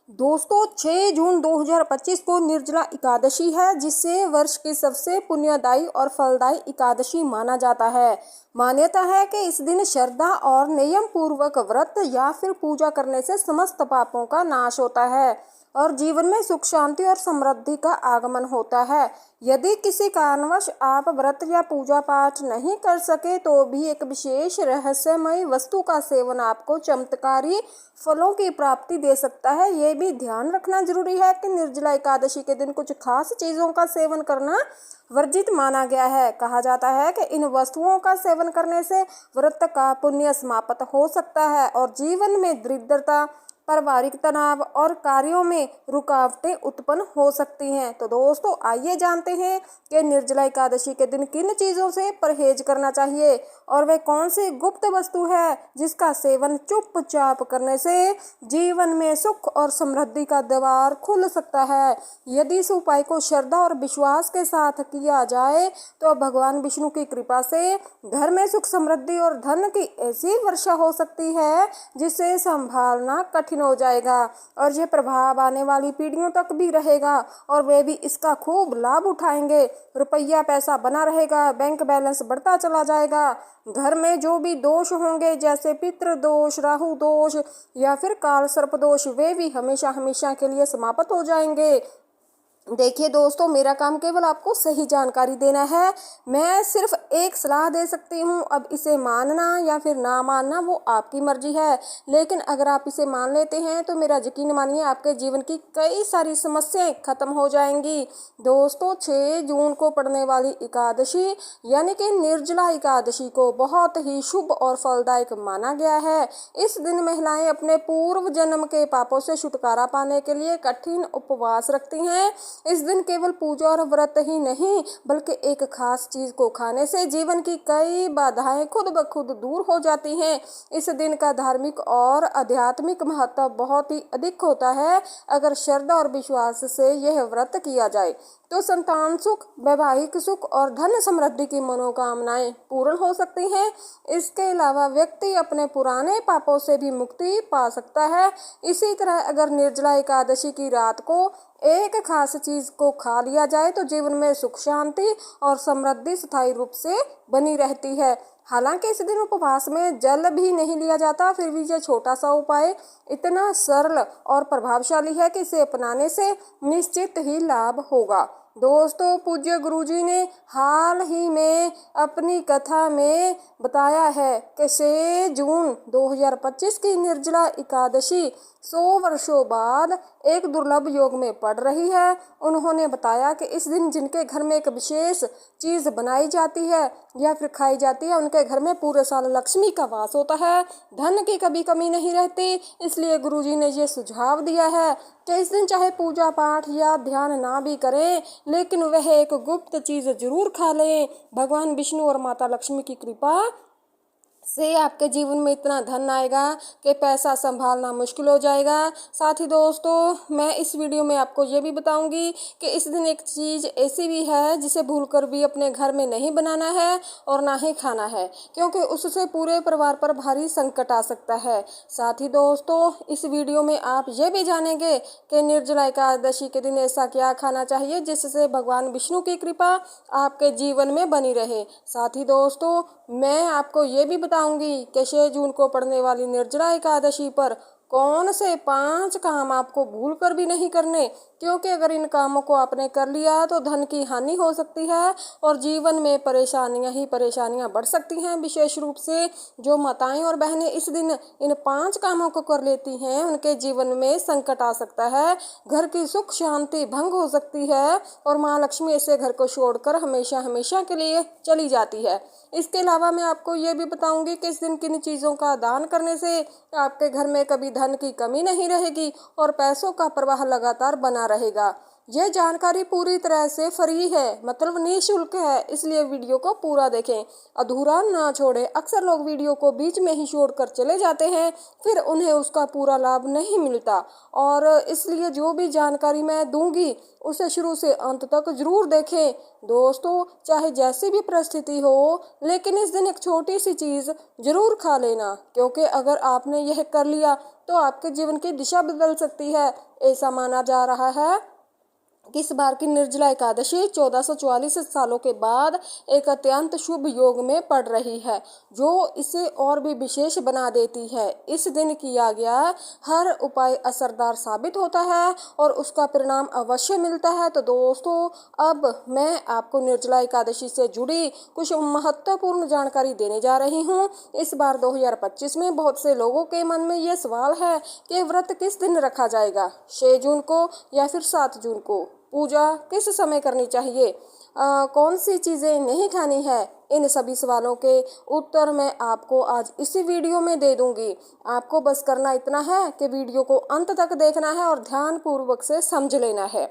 दोस्तों 6 जून 2025 को निर्जला एकादशी है, जिसे वर्ष की सबसे पुण्यदायी और फलदायी एकादशी माना जाता है। मान्यता है कि इस दिन श्रद्धा और नियम पूर्वक व्रत या फिर पूजा करने से समस्त पापों का नाश होता है और जीवन में सुख शांति और समृद्धि का आगमन होता है। यदि किसी कारणवश आप व्रत या पूजा पाठ नहीं कर सके तो भी एक विशेष रहस्यमय वस्तु का सेवन आपको चमत्कारी फलों की प्राप्ति दे सकता है। ये भी ध्यान रखना जरूरी है कि निर्जला एकादशी के दिन कुछ खास चीज़ों का सेवन करना वर्जित माना गया है। कहा जाता है कि इन वस्तुओं का सेवन करने से व्रत का पुण्य समाप्त हो सकता है और जीवन में दरिद्रता, पारिवारिक तनाव और कार्यों में रुकावटें उत्पन्न हो सकती हैं। तो दोस्तों आइए जानते हैं कि निर्जला एकादशी के दिन किन चीज़ों से परहेज करना चाहिए और वह कौन सी गुप्त वस्तु है जिसका सेवन चुपचाप करने से जीवन में सुख और समृद्धि का द्वार खुल सकता है। यदि इस उपाय को श्रद्धा और विश्वास के साथ किया जाए तो भगवान विष्णु की कृपा से घर में सुख, समृद्धि और धन की ऐसी वर्षा हो सकती है जिसे संभालना कठिन हो जाएगा और यह प्रभाव आने वाली पीढ़ियों तक भी रहेगा और वे भी इसका खूब लाभ उठाएंगे। रुपया पैसा बना रहेगा, बैंक बैलेंस बढ़ता चला जाएगा। घर में जो भी दोष होंगे जैसे पितृ दोष, राहु दोष या फिर काल सर्प दोष, वे भी हमेशा हमेशा के लिए समाप्त हो जाएंगे। देखिए दोस्तों, मेरा काम केवल आपको सही जानकारी देना है। मैं सिर्फ एक सलाह दे सकती हूँ। अब इसे मानना या फिर ना मानना वो आपकी मर्जी है, लेकिन अगर आप इसे मान लेते हैं तो मेरा यकीन मानिए आपके जीवन की कई सारी समस्याएं खत्म हो जाएंगी। दोस्तों 6 जून को पड़ने वाली एकादशी यानी कि निर्जला एकादशी को बहुत ही शुभ और फलदायक माना गया है। इस दिन महिलाएं अपने पूर्व जन्म के पापों से छुटकारा पाने के लिए कठिन उपवास रखती हैं। इस दिन केवल पूजा और व्रत ही नहीं बल्कि एक खास चीज को खाने से जीवन की कई बाधाएं खुद ब खुद दूर हो जाती हैं। इस दिन का धार्मिक और आध्यात्मिक महत्व बहुत ही अधिक होता है। अगर श्रद्धा और विश्वास से यह व्रत किया जाए तो संतान सुख, वैवाहिक सुख और धन समृद्धि की मनोकामनाएं पूर्ण हो सकती हैं। इसके अलावा व्यक्ति अपने पुराने पापों से भी मुक्ति पा सकता है। इसी तरह अगर निर्जला एकादशी की रात को एक खास चीज को खा लिया जाए तो जीवन में सुख, शांति और समृद्धि स्थायी रूप से बनी रहती है। हालांकि इस दिन उपवास में जल भी नहीं लिया जाता, फिर भी यह छोटा सा उपाय इतना सरल और प्रभावशाली है कि इसे अपनाने से निश्चित ही लाभ होगा। दोस्तों पूज्य गुरुजी ने हाल ही में अपनी कथा में बताया है कि 6 जून 2025 की निर्जला एकादशी 100 वर्षों बाद एक दुर्लभ योग में पड़ रही है। उन्होंने बताया कि इस दिन जिनके घर में एक विशेष चीज बनाई जाती है या फिर खाई जाती है, उनके घर में पूरे साल लक्ष्मी का वास होता है, धन की कभी कमी नहीं रहती। इसलिए गुरुजी ने ये सुझाव दिया है कि इस दिन चाहे पूजा पाठ या ध्यान ना भी करें, लेकिन वह एक गुप्त चीज जरूर खा लें। भगवान विष्णु और माता लक्ष्मी की कृपा से आपके जीवन में इतना धन आएगा कि पैसा संभालना मुश्किल हो जाएगा। साथ ही दोस्तों मैं इस वीडियो में आपको ये भी बताऊंगी कि इस दिन एक चीज़ ऐसी भी है जिसे भूलकर भी अपने घर में नहीं बनाना है और ना ही खाना है, क्योंकि उससे पूरे परिवार पर भारी संकट आ सकता है। साथ ही दोस्तों इस वीडियो में आप ये भी जानेंगे कि निर्जला एकादशी के दिन ऐसा क्या खाना चाहिए जिससे भगवान विष्णु की कृपा आपके जीवन में बनी रहे। साथ ही दोस्तों मैं आपको ये भी बताऊंगी कि 6 जून को पड़ने वाली निर्जला एकादशी पर कौन से 5 काम आपको भूल कर भी नहीं करने, क्योंकि अगर इन कामों को आपने कर लिया तो धन की हानि हो सकती है और जीवन में परेशानियां ही परेशानियां बढ़ सकती हैं। विशेष रूप से जो माताएं और बहनें इस दिन इन 5 कामों को कर लेती हैं उनके जीवन में संकट आ सकता है, घर की सुख शांति भंग हो सकती है और माँ लक्ष्मी ऐसे घर को छोड़कर हमेशा हमेशा के लिए चली जाती है। इसके अलावा मैं आपको ये भी बताऊंगी कि इस दिन किन चीज़ों का दान करने से आपके घर में कभी धन की कमी नहीं रहेगी और पैसों का प्रवाह लगातार बना रहेगा। ये जानकारी पूरी तरह से फ्री है, मतलब निःशुल्क है, इसलिए वीडियो को पूरा देखें, अधूरा ना छोड़ें। अक्सर लोग वीडियो को बीच में ही छोड़कर चले जाते हैं, फिर उन्हें उसका पूरा लाभ नहीं मिलता। और इसलिए जो भी जानकारी मैं दूंगी उसे शुरू से अंत तक जरूर देखें। दोस्तों, चाहे जैसी भी परिस्थिति हो, लेकिन इस दिन एक छोटी सी चीज़ जरूर खा लेना, क्योंकि अगर आपने यह कर लिया तो आपके जीवन की दिशा बदल सकती है। ऐसा माना जा रहा है कि इस बार की निर्जला एकादशी 1444 सालों के बाद एक अत्यंत शुभ योग में पड़ रही है, जो इसे और भी विशेष बना देती है। इस दिन किया गया हर उपाय असरदार साबित होता है और उसका परिणाम अवश्य मिलता है। तो दोस्तों, अब मैं आपको निर्जला एकादशी से जुड़ी कुछ महत्वपूर्ण जानकारी देने जा रही हूँ। इस बार 2025 में बहुत से लोगों के मन में ये सवाल है कि व्रत किस दिन रखा जाएगा, 6 जून को या फिर 7 जून को। पूजा किस समय करनी चाहिए, कौन सी चीज़ें नहीं खानी है। इन सभी सवालों के उत्तर मैं आपको आज इसी वीडियो में दे दूंगी। आपको बस करना इतना है कि वीडियो को अंत तक देखना है और ध्यान पूर्वक से समझ लेना है।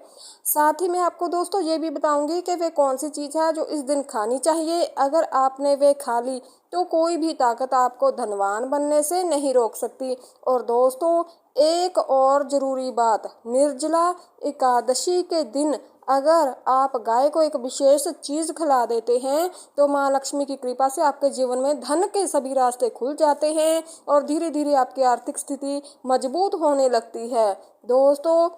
साथ ही मैं आपको दोस्तों ये भी बताऊंगी कि वे कौन सी चीज़ है जो इस दिन खानी चाहिए। अगर आपने वे खा ली तो कोई भी ताकत आपको धनवान बनने से नहीं रोक सकती। और दोस्तों, एक और ज़रूरी बात, निर्जला एकादशी के दिन अगर आप गाय को एक विशेष चीज़ खिला देते हैं तो माँ लक्ष्मी की कृपा से आपके जीवन में धन के सभी रास्ते खुल जाते हैं और धीरे धीरे आपकी आर्थिक स्थिति मजबूत होने लगती है। दोस्तों,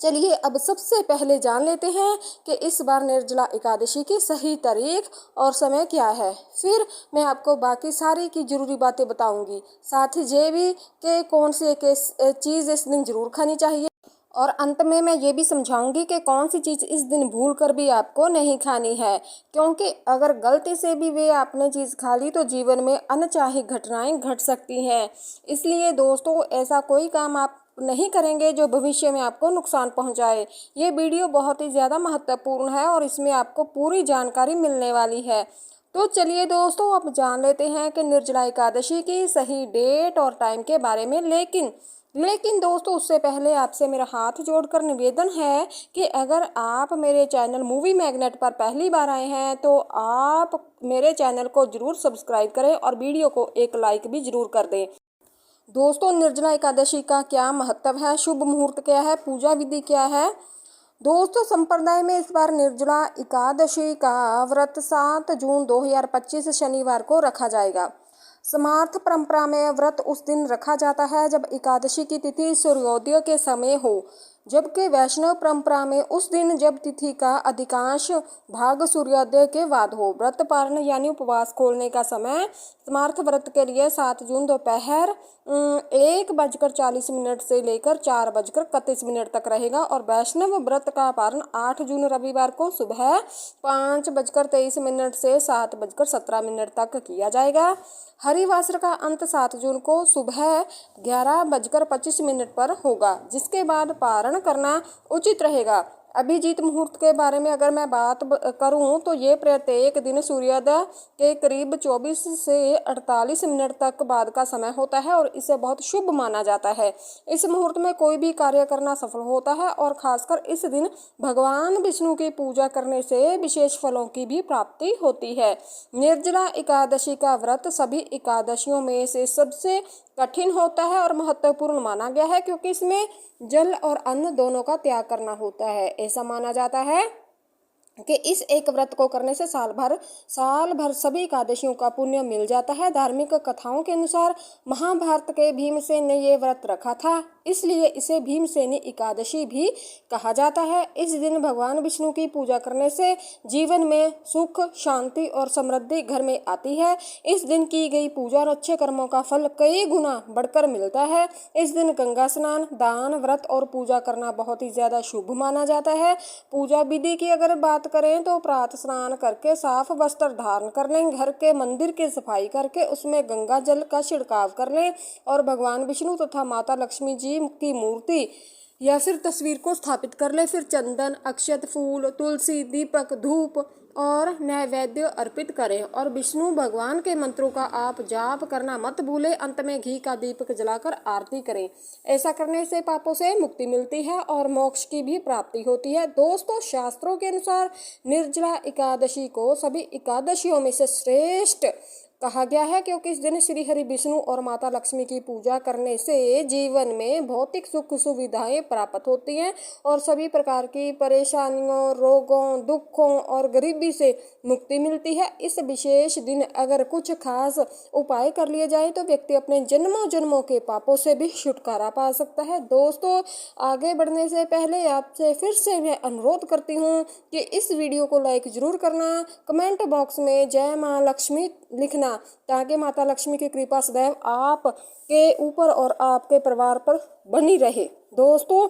चलिए अब सबसे पहले जान लेते हैं कि इस बार निर्जला एकादशी की सही तारीख और समय क्या है। फिर मैं आपको बाकी सारी की जरूरी बातें बताऊंगी। साथ ही ये भी कि कौन सी एक चीज़ इस दिन जरूर खानी चाहिए, और अंत में मैं ये भी समझाऊंगी कि कौन सी चीज़ इस दिन भूल कर भी आपको नहीं खानी है, क्योंकि अगर गलती से भी वे आपने चीज़ खा ली तो जीवन में अनचाही घटनाएं घट सकती हैं। इसलिए दोस्तों, ऐसा कोई काम आप नहीं करेंगे जो भविष्य में आपको नुकसान पहुंचाए। ये वीडियो बहुत ही ज़्यादा महत्वपूर्ण है और इसमें आपको पूरी जानकारी मिलने वाली है। तो चलिए दोस्तों, अब जान लेते हैं कि निर्जला एकादशी की सही डेट और टाइम के बारे में। लेकिन दोस्तों, उससे पहले आपसे मेरा हाथ जोड़कर निवेदन है कि अगर आप मेरे चैनल मूवी मैग्नेट पर पहली बार आए हैं तो आप मेरे चैनल को जरूर सब्सक्राइब करें और वीडियो को एक लाइक भी जरूर कर दें। दोस्तों, निर्जला एकादशी का क्या महत्व है, शुभ मुहूर्त क्या है, पूजा विधि क्या है। दोस्तों, संप्रदाय में इस बार निर्जला एकादशी का व्रत 7 जून 2025 शनिवार को रखा जाएगा। समार्थ परंपरा में व्रत उस दिन रखा जाता है जब एकादशी की तिथि सूर्योदय के समय हो, जबकि वैष्णव परंपरा में उस दिन जब तिथि का अधिकांश भाग सूर्योदय के बाद हो। व्रत पारण यानी उपवास खोलने का समय समार्थ व्रत के लिए 7 जून दोपहर 1:40 से लेकर 4:31 तक रहेगा और वैष्णव व्रत का पारण 8 जून रविवार को सुबह 5:23 से 7:17 तक किया जाएगा। हरिवासर का अंत 7 जून को सुबह 11:25 पर होगा, जिसके बाद पारण करना उचित रहेगा। अभिजीत मुहूर्त के बारे में अगर मैं बात करूं तो ये प्रत्येक दिन सूर्योदय के करीब 24 से 48 मिनट तक बाद का समय होता है और इसे बहुत शुभ माना जाता है। इस मुहूर्त में कोई भी कार्य करना सफल होता है और खासकर इस दिन भगवान विष्णु की पूजा करने से विशेष फलों की भी प्राप्ति होती है। निर्जला एकादशी का व्रत सभी एकादशियों में से सबसे कठिन होता है और महत्वपूर्ण माना गया है, क्योंकि इसमें जल और अन्न दोनों का त्याग करना होता है। ऐसा माना जाता है कि इस एक व्रत को करने से साल भर सभी एकादशियों का पुण्य मिल जाता है। धार्मिक कथाओं के अनुसार महाभारत के भीमसेन ने ये व्रत रखा था, इसलिए इसे भीमसेनी एकादशी भी कहा जाता है। इस दिन भगवान विष्णु की पूजा करने से जीवन में सुख, शांति और समृद्धि घर में आती है। इस दिन की गई पूजा और अच्छे कर्मों का फल कई गुना बढ़कर मिलता है। इस दिन गंगा स्नान, दान, व्रत और पूजा करना बहुत ही ज्यादा शुभ माना जाता है। पूजा विधि की अगर बात करें तो प्रातः स्नान करके साफ वस्त्र धारण कर लें, घर के मंदिर की सफाई करके उसमें गंगा जल का छिड़काव कर लें और भगवान विष्णु तथा माता लक्ष्मी जी की मूर्ति या फिर तस्वीर को स्थापित कर ले। फिर चंदन, अक्षत, फूल, तुलसी, दीपक, धूप और नैवेद्य अर्पित करें और विष्णु भगवान के मंत्रों का आप जाप करना मत भूलें। अंत में घी का दीपक जलाकर आरती करें। ऐसा करने से पापों से मुक्ति मिलती है और मोक्ष की भी प्राप्ति होती है। दोस्तों, शास्त्रों के अनुसार निर्जला एकादशी को सभी एकादशियों में से श्रेष्ठ कहा गया है, क्योंकि इस दिन श्री हरि विष्णु और माता लक्ष्मी की पूजा करने से जीवन में भौतिक सुख सुविधाएं प्राप्त होती हैं और सभी प्रकार की परेशानियों, रोगों, दुखों और गरीबी से मुक्ति मिलती है। इस विशेष दिन अगर कुछ खास उपाय कर लिए जाए तो व्यक्ति अपने जन्मों जन्मों के पापों से भी छुटकारा पा सकता है। दोस्तों, आगे बढ़ने से पहले आपसे फिर से मैं अनुरोध करती हूँ कि इस वीडियो को लाइक जरूर करना, कमेंट बॉक्स में जय माँ लक्ष्मी लिखना, ताकि माता लक्ष्मी की कृपा सदैव आप के ऊपर और आपके परिवार पर बनी रहे। दोस्तों,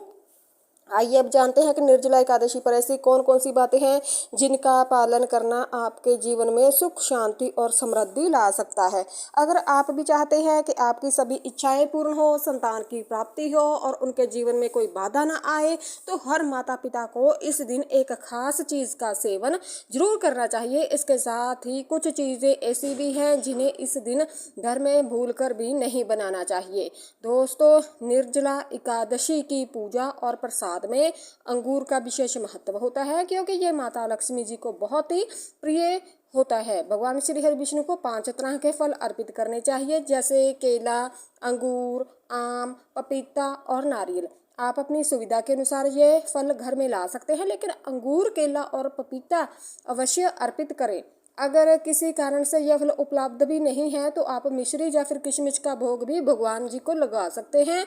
आइए अब जानते हैं कि निर्जला एकादशी पर ऐसी कौन कौन सी बातें हैं जिनका पालन करना आपके जीवन में सुख, शांति और समृद्धि ला सकता है। अगर आप भी चाहते हैं कि आपकी सभी इच्छाएं पूर्ण हो, संतान की प्राप्ति हो और उनके जीवन में कोई बाधा ना आए, तो हर माता पिता को इस दिन एक खास चीज़ का सेवन जरूर करना चाहिए। इसके साथ ही कुछ चीज़ें ऐसी भी हैं जिन्हें इस दिन घर में भूल कर भी नहीं बनाना चाहिए। दोस्तों, निर्जला एकादशी की पूजा और प्रसाद में अंगूर का विशेष महत्व होता है, क्योंकि ये माता लक्ष्मी जी को बहुत ही प्रिय होता है। भगवान श्री हरि विष्णु को 5 तरह के फल अर्पित करने चाहिए, जैसे केला, अंगूर, आम, पपीता और नारियल। आप अपनी सुविधा के अनुसार ये फल घर में ला सकते हैं, लेकिन अंगूर, केला और पपीता अवश्य अर्पित करें। अगर किसी कारण से यह फल उपलब्ध भी नहीं है तो आप मिश्री या फिर किशमिश का भोग भी भगवान जी को लगा सकते हैं,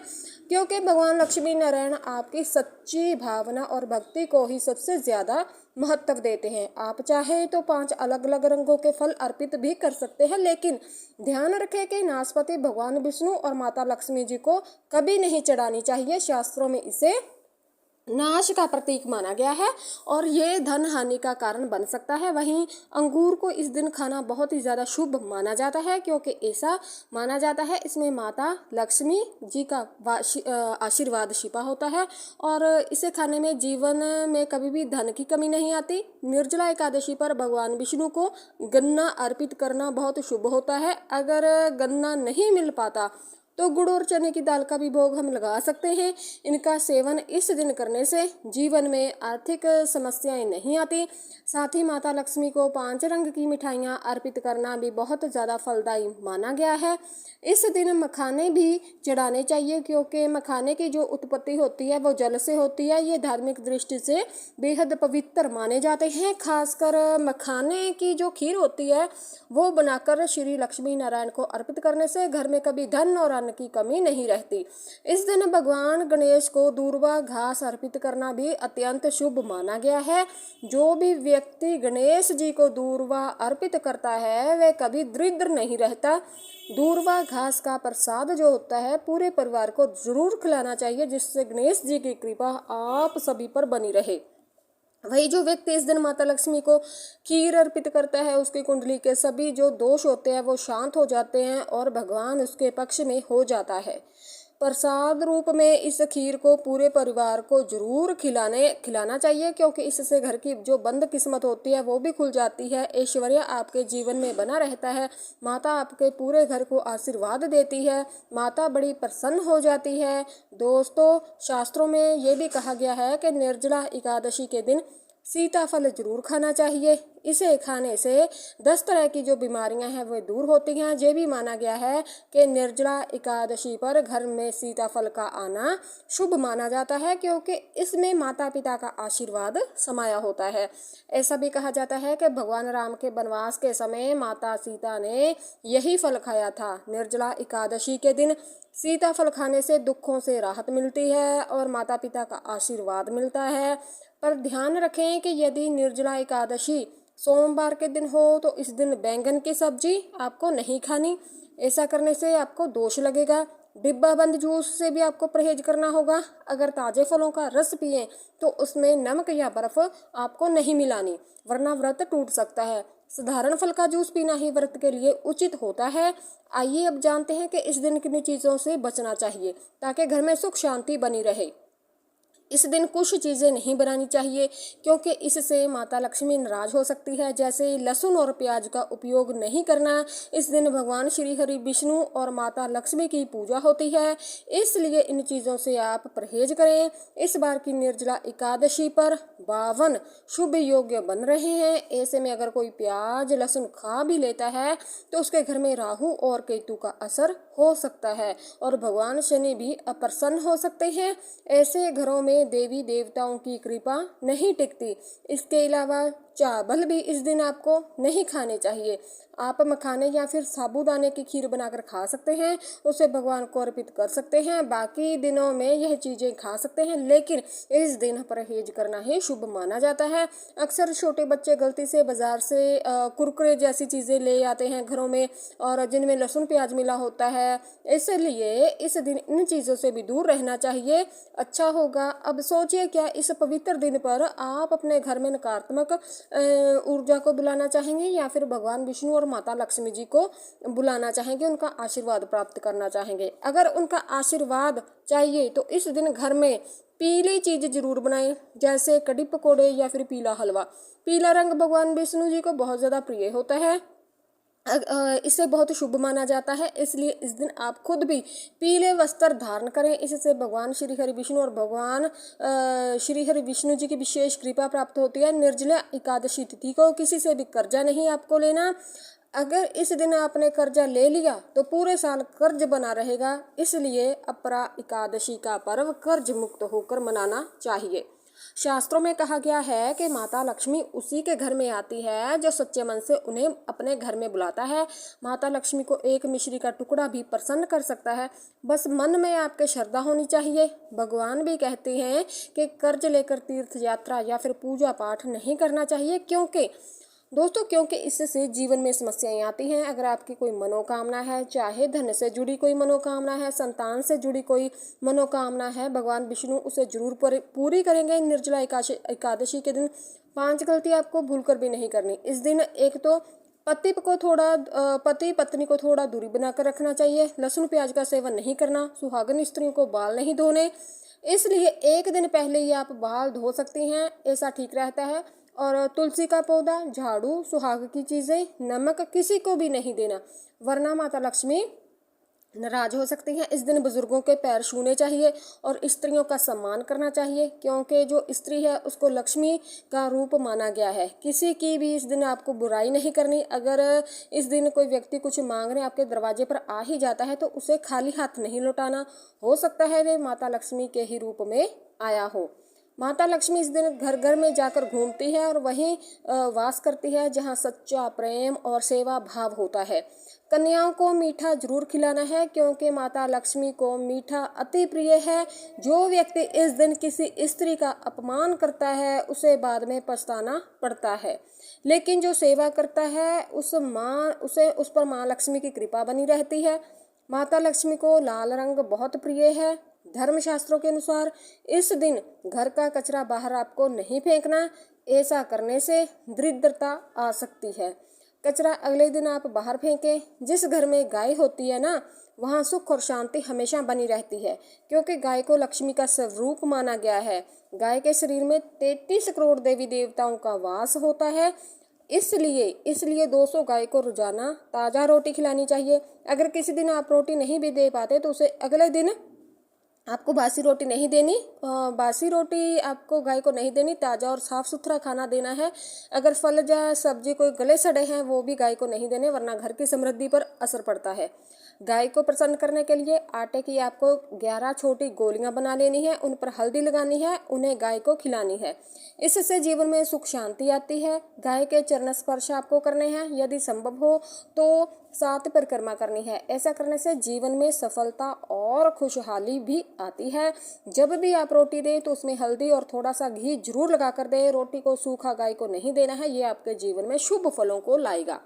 क्योंकि भगवान लक्ष्मी नारायण आपकी सच्ची भावना और भक्ति को ही सबसे ज़्यादा महत्व देते हैं। आप चाहे तो 5 अलग अलग रंगों के फल अर्पित भी कर सकते हैं, लेकिन ध्यान रखें कि नाशपाती भगवान विष्णु और माता लक्ष्मी जी को कभी नहीं चढ़ानी चाहिए। शास्त्रों में इसे नाश का प्रतीक माना गया है और ये धन हानि का कारण बन सकता है। वहीं अंगूर को इस दिन खाना बहुत ही ज़्यादा शुभ माना जाता है, क्योंकि ऐसा माना जाता है इसमें माता लक्ष्मी जी का आशीर्वाद छिपा होता है और इसे खाने में जीवन में कभी भी धन की कमी नहीं आती। निर्जला एकादशी पर भगवान विष्णु को गन्ना अर्पित करना बहुत शुभ होता है। अगर गन्ना नहीं मिल पाता तो गुड़ और चने की दाल का भी भोग हम लगा सकते हैं। इनका सेवन इस दिन करने से जीवन में आर्थिक समस्याएं नहीं आती। साथ ही माता लक्ष्मी को 5 रंग की मिठाइयां अर्पित करना भी बहुत ज़्यादा फलदायी माना गया है। इस दिन मखाने भी चढ़ाने चाहिए, क्योंकि मखाने की जो उत्पत्ति होती है वो जल से होती है। ये धार्मिक दृष्टि से बेहद पवित्र माने जाते हैं। खासकर मखाने की जो खीर होती है वो बनाकर श्री लक्ष्मी नारायण को अर्पित करने से घर में कभी धन और अन्न की कमी नहीं रहती। इस दिन भगवान गणेश को दूर्वा घास अर्पित करना भी अत्यंत शुभ माना गया है। जो भी व्यक्ति गणेश जी को दूर्वा अर्पित करता है वह कभी दरिद्र नहीं रहता। दूर्वा घास का प्रसाद जो होता है पूरे परिवार को जरूर खिलाना चाहिए, जिससे गणेश जी की कृपा आप सभी पर बनी रहे। वही जो व्यक्ति इस दिन माता लक्ष्मी को खीर अर्पित करता है, उसकी कुंडली के सभी जो दोष होते हैं वो शांत हो जाते हैं और भगवान उसके पक्ष में हो जाता है। प्रसाद रूप में इस खीर को पूरे परिवार को जरूर खिलाना चाहिए, क्योंकि इससे घर की जो बंद किस्मत होती है वो भी खुल जाती है। ऐश्वर्य आपके जीवन में बना रहता है। माता आपके पूरे घर को आशीर्वाद देती है। माता बड़ी प्रसन्न हो जाती है। दोस्तों, शास्त्रों में ये भी कहा गया है कि निर्जला एकादशी के दिन सीताफल जरूर खाना चाहिए। इसे खाने से 10 तरह की जो बीमारियां हैं वो दूर होती हैं। ये भी माना गया है कि निर्जला एकादशी पर घर में सीताफल का आना शुभ माना जाता है, क्योंकि इसमें माता पिता का आशीर्वाद समाया होता है। ऐसा भी कहा जाता है कि भगवान राम के वनवास के समय माता सीता ने यही फल खाया था। निर्जला एकादशी के दिन सीताफल खाने से दुखों से राहत मिलती है और माता पिता का आशीर्वाद मिलता है। पर ध्यान रखें कि यदि निर्जला एकादशी सोमवार के दिन हो तो इस दिन बैंगन की सब्जी आपको नहीं खानी। ऐसा करने से आपको दोष लगेगा। डिब्बा बंद जूस से भी आपको परहेज करना होगा। अगर ताज़े फलों का रस पिएं तो उसमें नमक या बर्फ आपको नहीं मिलानी, वरना व्रत टूट सकता है। साधारण फल का जूस पीना ही व्रत के लिए उचित होता है। आइए अब जानते हैं कि इस दिन किन चीज़ों से बचना चाहिए ताकि घर में सुख शांति बनी रहे। इस दिन कुछ चीज़ें नहीं बनानी चाहिए क्योंकि इससे माता लक्ष्मी नाराज हो सकती है। जैसे लहसुन और प्याज का उपयोग नहीं करना। इस दिन भगवान श्री हरि विष्णु और माता लक्ष्मी की पूजा होती है, इसलिए इन चीज़ों से आप परहेज करें। इस बार की निर्जला एकादशी पर 52 शुभ योग बन रहे हैं। ऐसे में अगर कोई प्याज लहसुन खा भी लेता है तो उसके घर में राहु और केतु का असर हो सकता है और भगवान शनि भी अप्रसन्न हो सकते हैं। ऐसे घरों में देवी देवताओं की कृपा नहीं टिकती। इसके अलावा चावल भी इस दिन आपको नहीं खाने चाहिए। आप मखाने या फिर साबूदाने की खीर बनाकर खा सकते हैं, उसे भगवान को अर्पित कर सकते हैं। बाकी दिनों में यह चीज़ें खा सकते हैं, लेकिन इस दिन परहेज करना ही शुभ माना जाता है। अक्सर छोटे बच्चे गलती से बाजार से कुरकुरे जैसी चीज़ें ले आते हैं घरों में और जिनमें लहसुन प्याज मिला होता है, इसलिए इस दिन इन चीज़ों से भी दूर रहना चाहिए। अच्छा होगा। अब सोचिए, क्या इस पवित्र दिन पर आप अपने घर में नकारात्मक ऊर्जा को बुलाना चाहेंगे या फिर भगवान विष्णु और माता लक्ष्मी जी को बुलाना चाहेंगे, उनका आशीर्वाद प्राप्त करना चाहेंगे? अगर उनका आशीर्वाद चाहिए तो इस दिन घर में पीली चीज जरूर बनाएं, जैसे कड़ी पकोड़े या फिर पीला हलवा। पीला रंग भगवान विष्णु जी को बहुत ज़्यादा प्रिय होता है, इसे बहुत शुभ माना जाता है, इसलिए इस दिन आप खुद भी पीले वस्त्र धारण करें। इससे भगवान श्री हरि विष्णु और भगवान श्री हरि विष्णु जी की विशेष कृपा प्राप्त होती है। निर्जला एकादशी तिथि को किसी से भी कर्जा नहीं आपको लेना। अगर इस दिन आपने कर्जा ले लिया तो पूरे साल कर्ज बना रहेगा, इसलिए अपरा एकादशी का पर्व कर्ज मुक्त होकर मनाना चाहिए। शास्त्रों में कहा गया है कि माता लक्ष्मी उसी के घर में आती है जो सच्चे मन से उन्हें अपने घर में बुलाता है। माता लक्ष्मी को एक मिश्री का टुकड़ा भी प्रसन्न कर सकता है, बस मन में आपके श्रद्धा होनी चाहिए। भगवान भी कहते हैं कि कर्ज लेकर तीर्थ यात्रा या फिर पूजा पाठ नहीं करना चाहिए, क्योंकि इससे जीवन में समस्याएं आती हैं। अगर आपकी कोई मनोकामना है, चाहे धन से जुड़ी कोई मनोकामना है, संतान से जुड़ी कोई मनोकामना है, भगवान विष्णु उसे जरूर पूरी करेंगे। निर्जला एकादशी के दिन 5 गलती आपको भूलकर भी नहीं करनी। इस दिन एक तो पति पत्नी को थोड़ा दूरी बनाकर रखना चाहिए। लहसुन प्याज का सेवन नहीं करना। सुहागन स्त्रियों को बाल नहीं धोने, इसलिए एक दिन पहले ही आप बाल धो सकती हैं, ऐसा ठीक रहता है। और तुलसी का पौधा, झाड़ू, सुहाग की चीज़ें, नमक किसी को भी नहीं देना, वरना माता लक्ष्मी नाराज हो सकती हैं। इस दिन बुजुर्गों के पैर छूने चाहिए और स्त्रियों का सम्मान करना चाहिए, क्योंकि जो स्त्री है उसको लक्ष्मी का रूप माना गया है। किसी की भी इस दिन आपको बुराई नहीं करनी। अगर इस दिन कोई व्यक्ति कुछ मांगने आपके दरवाजे पर आ ही जाता है तो उसे खाली हाथ नहीं लौटाना। हो सकता है वे माता लक्ष्मी के ही रूप में आया हो। माता लक्ष्मी इस दिन घर घर में जाकर घूमती है और वहीं वास करती है जहां सच्चा प्रेम और सेवा भाव होता है। कन्याओं को मीठा जरूर खिलाना है, क्योंकि माता लक्ष्मी को मीठा अति प्रिय है। जो व्यक्ति इस दिन किसी स्त्री का अपमान करता है उसे बाद में पछताना पड़ता है, लेकिन जो सेवा करता है उस पर माँ लक्ष्मी की कृपा बनी रहती है। माता लक्ष्मी को लाल रंग बहुत प्रिय है। धर्मशास्त्रों के अनुसार इस दिन घर का कचरा बाहर आपको नहीं फेंकना, ऐसा करने से दरिद्रता आ सकती है। कचरा अगले दिन आप बाहर फेंकें। जिस घर में गाय होती है ना, वहाँ सुख और शांति हमेशा बनी रहती है, क्योंकि गाय को लक्ष्मी का स्वरूप माना गया है। गाय के शरीर में 33 करोड़ देवी देवताओं का वास होता है, इसलिए 200 गाय को रोजाना ताज़ा रोटी खिलानी चाहिए। अगर किसी दिन आप रोटी नहीं भी दे पाते तो उसे अगले दिन आपको बासी रोटी नहीं देनी। बासी रोटी आपको गाय को नहीं देनी, ताज़ा और साफ़ सुथरा खाना देना है। अगर फल या सब्जी कोई गले सड़े हैं वो भी गाय को नहीं देने, वरना घर की समृद्धि पर असर पड़ता है। गाय को प्रसन्न करने के लिए आटे की आपको 11 छोटी गोलियां बना लेनी है, उन पर हल्दी लगानी है, उन्हें गाय को खिलानी है। इससे जीवन में सुख शांति आती है। गाय के चरण स्पर्श आपको करने हैं, यदि संभव हो तो 7 परिक्रमा करनी है। ऐसा करने से जीवन में सफलता और खुशहाली भी आती है। जब भी आप रोटी दें तो उसमें हल्दी और थोड़ा सा घी जरूर लगा कर दें। रोटी को सूखा गाय को नहीं देना है, ये आपके जीवन में शुभ फलों को लाएगा।